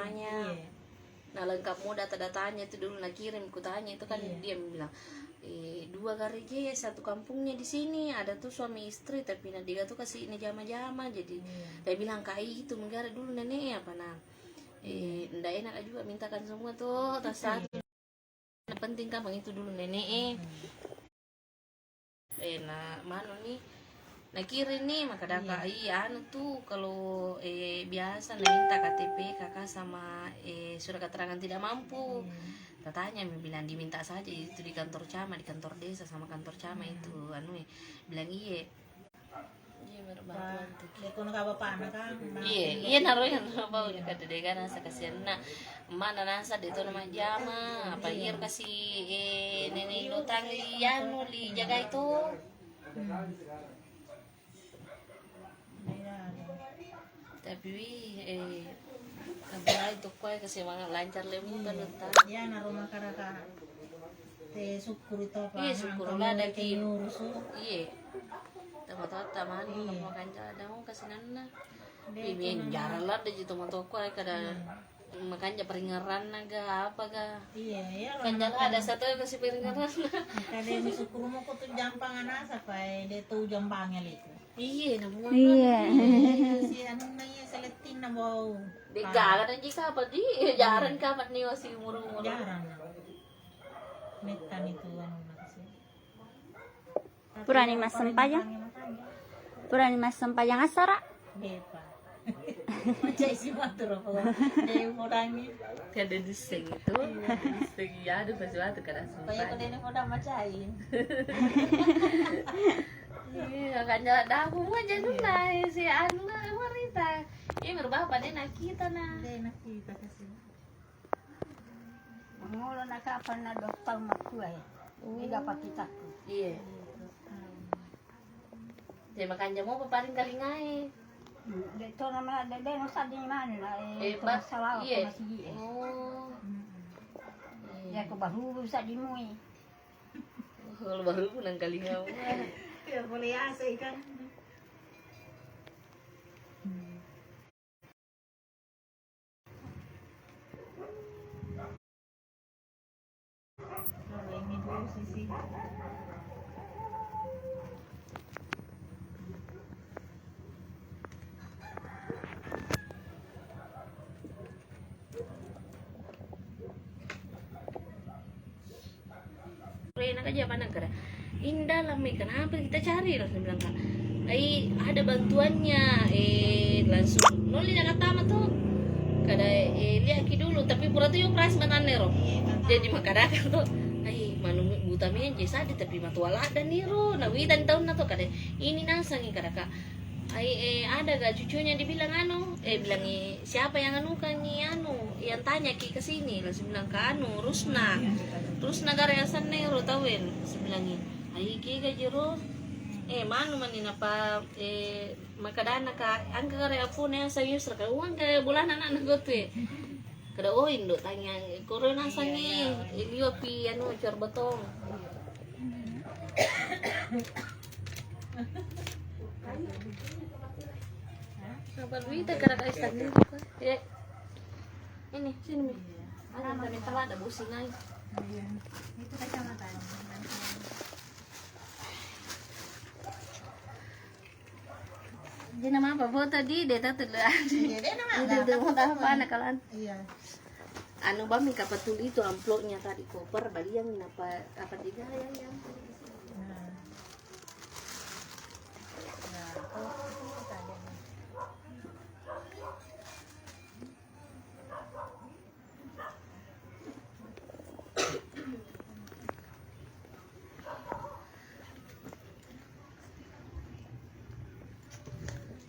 namanya. Nah lengkapmu data-datanya itu dulu nak kirim, ku tanya itu kan dia bilang 2 gareje satu kampungnya di sini ada tuh suami istri tapi dia tuh kasih ini jama-jama jadi dia bilang kai itu negara dulu nenek apa nah ndak enak juga mintakan semua tuh tas satu penting kan itu dulu nenek nah mana nih nah kirim nih maka dah anu tuh kalau biasa minta KTP kakak sama surat keterangan tidak mampu tanya bilang diminta saja itu di kantor camat di kantor desa sama kantor camat itu anu bilang iya berbantuan tuh iya naruhnya bau juga dede kan nasa kasihan nah mana nasa itu nama jama apa iya kasih nenek lutang anu li jaga itu tapi kabar itu kue kasih semangat lancar lemu penutan ya na rumah karaka te syukur itu apa iya syukur lah ada iya taman mau kanca ada mau kasinan na ini jarang lah ada jitu mantoko kada makanya peringaran naga apa ga iya kan ada satu yang kasih peringaran kada yang syukur mau kutu jampangan asa pai de tu jampangnya liku iya namun si anu nanya seletin na bau Degalan aja kapan di jarang kapan nih masih umur-umur jarang metan itu anu nasi Purani mas sempayang asara bepa macam isi motor apa dia modangi kada diseng itu diseng ya ada pasti waktu kada sumpah kayak kada ini modal macain iya kan jalan dahu aja dulu lah si anu lah wanita ini berbapa deh nak kita nah kasih Mulu nak kapan na dokter makua ya. Ega pakitaku. iya dia makan jamu paparing kali ngai Dito naman na dede no sa di man na ba sawa ko iya masigi. oh Ya ko baru sa di mo eh. kalau baru pulang kali ngau ya boleh asa ikan ini dulu sisi enak aja mana kada indah lah Mi kenapa kita cari langsung bilang kan ada bantuannya langsung noli nak tama tuh kada lihat dulu tapi pura tuh yang pras mananero jadi makadakan tuh manu butamnya jesa di tapi matuala dan niro nah witan tahun na tuh kada ini nasangin kada kak ada gak cucunya dibilang anu bilang siapa yang anu kan yang tanya ki ke sini langsung bilang ke anu Rusna garayasan nero tawin sebilangin ki gajero manu manin apa makadana ka angka karya pun yang sayus ka uang ke bulan anak gotu kada indo tanya corona sange ilio pi anu cor betong kabar duit kada ka istagni ini sini ada kami telah ada busing ay itu kacamata Jadi nama apa foto di data tuh lah. dia nama Itu apa anak kalian? iya Anu bami kapatul itu amplopnya tadi koper baliang apa juga yang.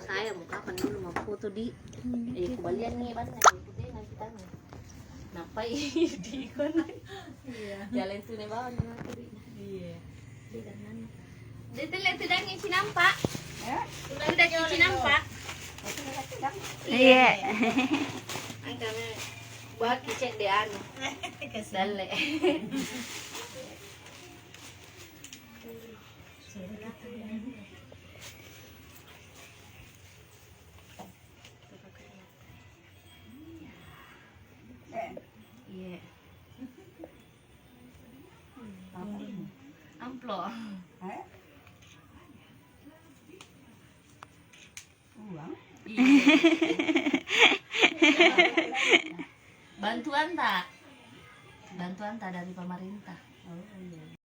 Saya mau kapan dulu mau foto di kembalian nih ban ikutin nanti tanya napa di kon jalan tuh nih bawah iya Dito lihat tidak ngisi nampak udah ngisi nampak iya ang kami buat kicek deh anu dale lo. Eh? Uang? Iya. Bantuan tak dari pemerintah. Oh iya.